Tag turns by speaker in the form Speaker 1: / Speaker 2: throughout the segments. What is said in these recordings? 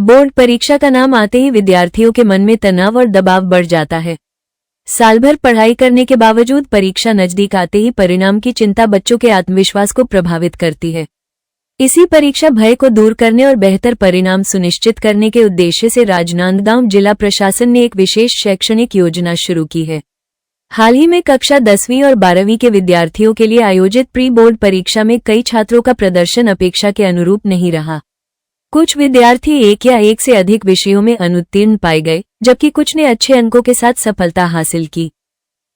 Speaker 1: Board परीक्षा का नाम आते ही विद्यार्थियों के मन में तनाव और दबाव बढ़ जाता है। साल भर पढ़ाई करने के बावजूद परीक्षा नजदीक आते ही परिणाम की चिंता बच्चों के आत्मविश्वास को प्रभावित करती है। इसी परीक्षा भय को दूर करने और बेहतर परिणाम सुनिश्चित करने के उद्देश्य से राजनांदगांव जिला प्रशासन ने एक विशेष शैक्षणिक योजना शुरू की है। हाल ही में कक्षा 10वीं और 12वीं के विद्यार्थियों के लिए आयोजित प्री बोर्ड परीक्षा में कई छात्रों का प्रदर्शन अपेक्षा के अनुरूप नहीं रहा। कुछ विद्यार्थी एक या एक से अधिक विषयों में अनुत्तीर्ण पाए गए, जबकि कुछ ने अच्छे अंकों के साथ सफलता हासिल की।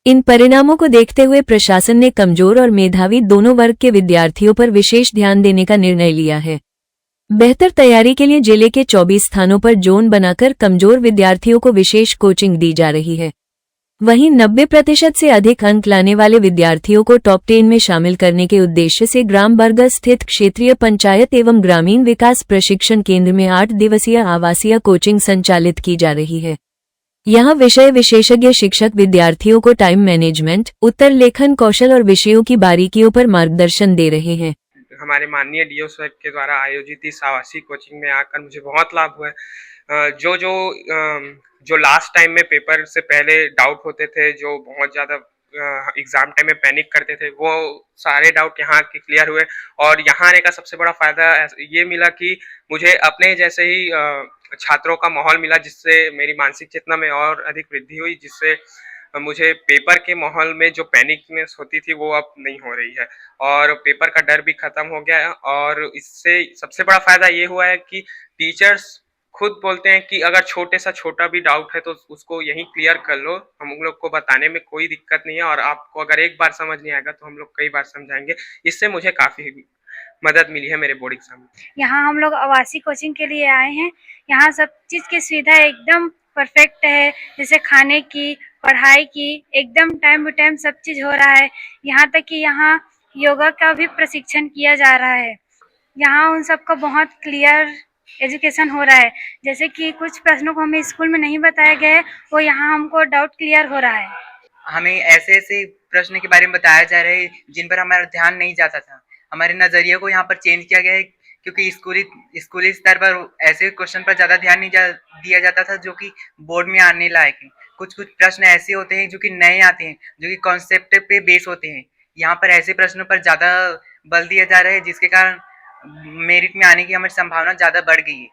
Speaker 1: इन परिणामों को देखते हुए प्रशासन ने कमजोर और मेधावी दोनों वर्ग के विद्यार्थियों पर विशेष ध्यान देने का निर्णय लिया है। बेहतर तैयारी के लिए जिले के 24 स्थानों पर जोन बनाकर कमजोर विद्यार्थियों को विशेष कोचिंग दी जा रही है। वहीं 90% से अधिक अंक लाने वाले विद्यार्थियों को टॉप 10 में शामिल करने के उद्देश्य से ग्राम बरगद स्थित क्षेत्रीय पंचायत एवं ग्रामीण विकास प्रशिक्षण केंद्र में 8 दिवसीय आवासीय कोचिंग संचालित की जा रही है। यहाँ विषय विशेषज्ञ शिक्षक विद्यार्थियों को टाइम मैनेजमेंट, उत्तर लेखन कौशल और विषयों की बारीकियों पर मार्गदर्शन दे रहे हैं।
Speaker 2: हमारे माननीय डीओ सर के द्वारा आयोजित इस आवासीय कोचिंग में आकर मुझे बहुत लाभ हुआ है। जो लास्ट टाइम में पेपर से पहले डाउट होते थे, जो बहुत ज़्यादा एग्ज़ाम टाइम में पैनिक करते थे, वो सारे डाउट यहाँ के क्लियर हुए। और यहाँ आने का सबसे बड़ा फ़ायदा ये मिला कि मुझे अपने जैसे ही छात्रों का माहौल मिला, जिससे मेरी मानसिक चेतना में और अधिक वृद्धि हुई, जिससे मुझे पेपर के माहौल में जो पैनिकनेस होती थी वो अब नहीं हो रही है और पेपर का डर भी खत्म हो गया है। और इससे सबसे बड़ा फायदा ये हुआ है कि टीचर्स खुद बोलते हैं कि अगर छोटे सा छोटा भी डाउट है तो उसको यहीं क्लियर कर लो, हम लोग को बताने में कोई दिक्कत नहीं है और आपको अगर एक बार समझ नहीं आएगा तो हम लोग कई बार समझाएंगे। इससे मुझे काफ़ी मदद मिली है मेरे बोर्ड एग्जाम में।
Speaker 3: यहाँ हम लोग आवासीय कोचिंग के लिए आए हैं। यहाँ सब चीज़ की सुविधा एकदम परफेक्ट है, जैसे खाने की, पढ़ाई की, एकदम टाइम टू टाइम सब चीज़ हो रहा है। यहाँ तक कि यहाँ योगा का भी प्रशिक्षण किया जा रहा है। यहाँ उन सबका बहुत क्लियर एजुकेशन हो रहा है, जैसे कि कुछ प्रश्नों को हमें स्कूल में नहीं बताया गया है, वो यहाँ हमको डाउट क्लियर हो रहा है।
Speaker 4: हमें ऐसे ऐसे प्रश्न के बारे में बताया जा रहा है जिन पर हमारा ध्यान नहीं जाता था। हमारे नज़रिए को यहाँ पर चेंज किया गया है, क्योंकि स्कूली स्तर पर ऐसे क्वेश्चन पर ज़्यादा ध्यान नहीं दिया जाता था जो कि बोर्ड में आने लायक है। कुछ प्रश्न ऐसे होते हैं जो कि नए आते हैं, जो कि कॉन्सेप्ट पे बेस होते हैं। यहाँ पर ऐसे प्रश्नों पर ज़्यादा बल दिया जा रहा है, जिसके कारण मेरिट में आने की हमारी संभावना ज़्यादा बढ़ गई है।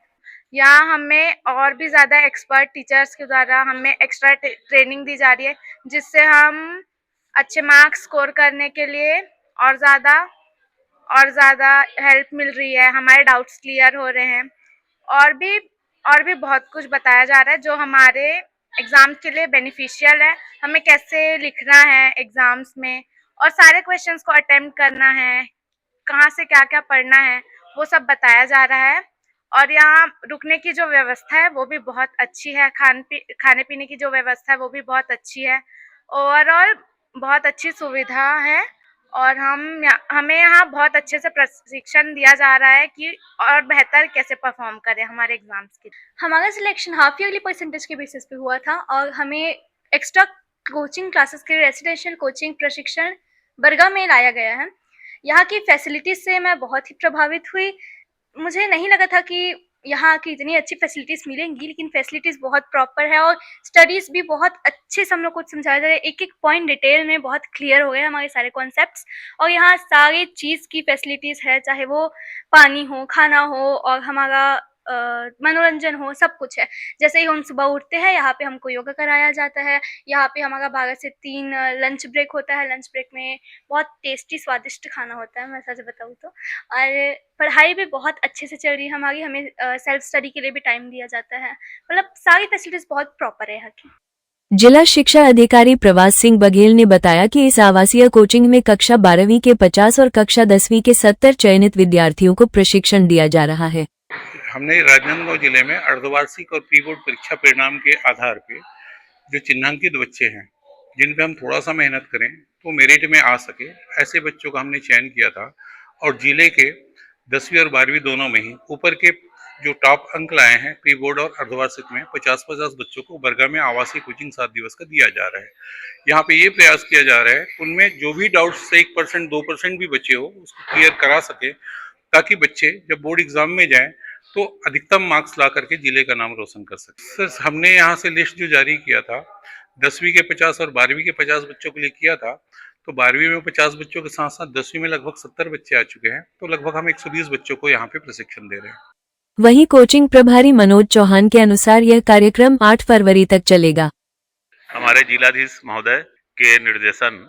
Speaker 3: यहाँ हमें और भी ज़्यादा एक्सपर्ट टीचर्स के द्वारा हमें एक्स्ट्रा ट्रेनिंग दी जा रही है, जिससे हम अच्छे मार्क्स स्कोर करने के लिए और ज़्यादा हेल्प मिल रही है। हमारे डाउट्स क्लियर हो रहे हैं और भी बहुत कुछ बताया जा रहा है जो हमारे एग्ज़ाम के लिए बेनिफिशियल है। हमें कैसे लिखना है एग्ज़ाम्स में और सारे क्वेश्चंस को अटेम्प्ट करना है, कहाँ से क्या क्या पढ़ना है, वो सब बताया जा रहा है। और यहाँ रुकने की जो व्यवस्था है वो भी बहुत अच्छी है, खाने पीने की जो व्यवस्था है वो भी बहुत अच्छी है। ओवरऑल बहुत अच्छी सुविधा है और हमें यहाँ बहुत अच्छे से प्रशिक्षण दिया जा रहा है कि और बेहतर कैसे परफॉर्म करें हमारे एग्जाम्स के।
Speaker 5: हमारा सिलेक्शन हाफ ईयरली परसेंटेज के बेसिस पे हुआ था और हमें एक्स्ट्रा कोचिंग क्लासेस के रेसिडेंशियल कोचिंग प्रशिक्षण बरगा में लाया गया है। यहाँ की फैसिलिटीज़ से मैं बहुत ही प्रभावित हुई। मुझे नहीं लगा था कि यहाँ की इतनी अच्छी फैसिलिटीज़ मिलेंगी, लेकिन फैसिलिटीज़ बहुत प्रॉपर है और स्टडीज़ भी बहुत अच्छे से हम लोग को समझाया जा रहा है। एक एक पॉइंट डिटेल में बहुत क्लियर हो गए हमारे सारे कॉन्सेप्ट्स और यहाँ सारी चीज़ की फैसिलिटीज़ है, चाहे वो पानी हो, खाना हो और हमारा मनोरंजन हो, सब कुछ है। जैसे ही हम सुबह उठते हैं यहाँ पे हमको योगा कराया जाता है। यहाँ पे हमारा 12 से 3 लंच ब्रेक होता है। लंच ब्रेक में बहुत टेस्टी स्वादिष्ट खाना होता है, मैं सच बताऊँ तो। और पढ़ाई भी बहुत अच्छे से चल रही है हमारी। हमें सेल्फ स्टडी के लिए भी टाइम दिया जाता है। मतलब सारी फैसिलिटीज़ बहुत प्रॉपर है यहाँ की।
Speaker 1: जिला शिक्षा अधिकारी प्रवास सिंह बघेल ने बताया कि इस आवासीय कोचिंग में कक्षा 12वीं के 50 और कक्षा 10वीं के 70 चयनित विद्यार्थियों को प्रशिक्षण दिया जा रहा है।
Speaker 6: हमने राजनांदगांव जिले में अर्धवार्षिक और प्री बोर्ड परीक्षा परिणाम के आधार पे जो चिन्हांकित बच्चे हैं, जिन पे हम थोड़ा सा मेहनत करें तो मेरिट में आ सके, ऐसे बच्चों का हमने चयन किया था। और जिले के 10वीं और 12वीं दोनों में ही ऊपर के जो टॉप अंक लाए हैं प्री बोर्ड और अर्धवार्षिक में 50-50 बच्चों को बरगा में आवासीय कोचिंग 7 दिवस का दिया जा रहा है। यहाँ पे ये प्रयास किया जा रहा है उनमें जो भी डाउट्स से 1% 2% भी बचे हो उसको क्लियर करा सके, ताकि बच्चे जब बोर्ड एग्जाम में जाएं तो अधिकतम मार्क्स ला करके जिले का नाम रोशन कर सकते। सर हमने यहाँ से लिस्ट जो जारी किया था 10वीं के 50 और 12वीं के 50 बच्चों के लिए किया था, तो 12वीं में 50 बच्चों के साथ साथ 10वीं में लगभग 70 बच्चे आ चुके हैं, तो लगभग हम 120 बच्चों को यहाँ पे प्रशिक्षण दे रहे हैं।
Speaker 1: वहीं कोचिंग प्रभारी मनोज चौहान के अनुसार यह कार्यक्रम 8 फरवरी तक चलेगा।
Speaker 7: हमारे जिलाधीश महोदय के निर्देशन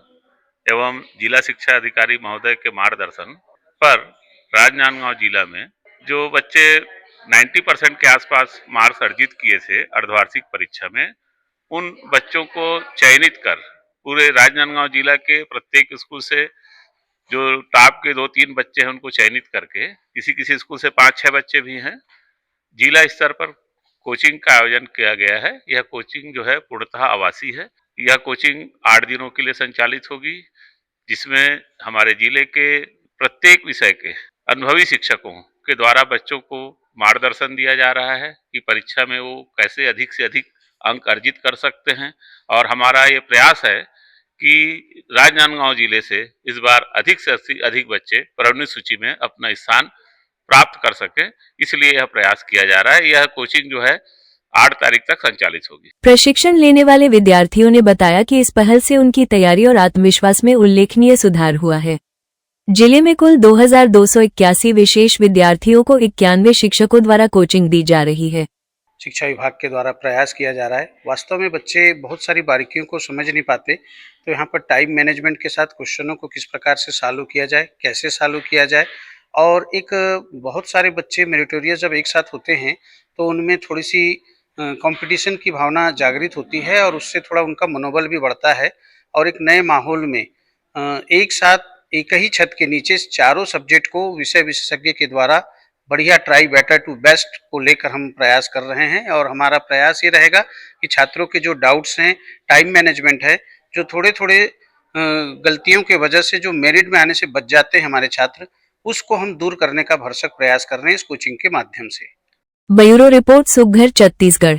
Speaker 7: एवं जिला शिक्षा अधिकारी महोदय के मार्गदर्शन पर राजनांदगांव जिला में जो बच्चे 90% के आसपास मार्क्स अर्जित किए थे अर्धवार्षिक परीक्षा में, उन बच्चों को चयनित कर पूरे राजनांदगांव जिला के प्रत्येक स्कूल से जो टॉप के 2-3 बच्चे हैं उनको चयनित करके, किसी किसी स्कूल से 5-6 बच्चे भी हैं, जिला स्तर पर कोचिंग का आयोजन किया गया है। यह कोचिंग जो है पूर्णतः आवासीय है। यह कोचिंग 8 दिनों के लिए संचालित होगी, जिसमें हमारे जिले के प्रत्येक विषय के अनुभवी शिक्षकों के द्वारा बच्चों को मार्गदर्शन दिया जा रहा है कि परीक्षा में वो कैसे अधिक से अधिक अंक अर्जित कर सकते हैं। और हमारा ये प्रयास है कि राजनांदगांव जिले से इस बार अधिक से अधिक बच्चे प्रावीण्य सूची में अपना स्थान प्राप्त कर सकें, इसलिए यह प्रयास किया जा रहा है। यह कोचिंग जो है 8 तारीख तक संचालित होगी।
Speaker 1: प्रशिक्षण लेने वाले विद्यार्थियों ने बताया कि इस पहल से उनकी तैयारी और आत्मविश्वास में उल्लेखनीय सुधार हुआ है। जिले में कुल 2281 विशेष विद्यार्थियों को 91 शिक्षकों द्वारा कोचिंग दी जा रही है।
Speaker 8: शिक्षा विभाग के द्वारा प्रयास किया जा रहा है। वास्तव में बच्चे बहुत सारी बारीकियों को समझ नहीं पाते, तो यहाँ पर टाइम मैनेजमेंट के साथ क्वेश्चनों को किस प्रकार से सॉल्व किया जाए, कैसे सॉल्व किया जाए, और एक बहुत सारे बच्चे मेरिटोरियस जब एक साथ होते हैं तो उनमें थोड़ी सी कंपटीशन की भावना जागृत होती है और उससे थोड़ा उनका मनोबल भी बढ़ता है। और एक नए माहौल में एक साथ एक ही छत के नीचे चारों सब्जेक्ट को विषय विशेषज्ञ के द्वारा बढ़िया ट्राई बेटर टू बेस्ट को लेकर हम प्रयास कर रहे हैं। और हमारा प्रयास ये रहेगा कि छात्रों के जो डाउट्स हैं, टाइम मैनेजमेंट है, जो थोड़े थोड़े गलतियों के वजह से जो मेरिट में आने से बच जाते हैं हमारे छात्र, उसको हम दूर करने का भरसक प्रयास कर रहे हैं इस कोचिंग के माध्यम से।
Speaker 1: ब्यूरो रिपोर्ट सुघर छत्तीसगढ़।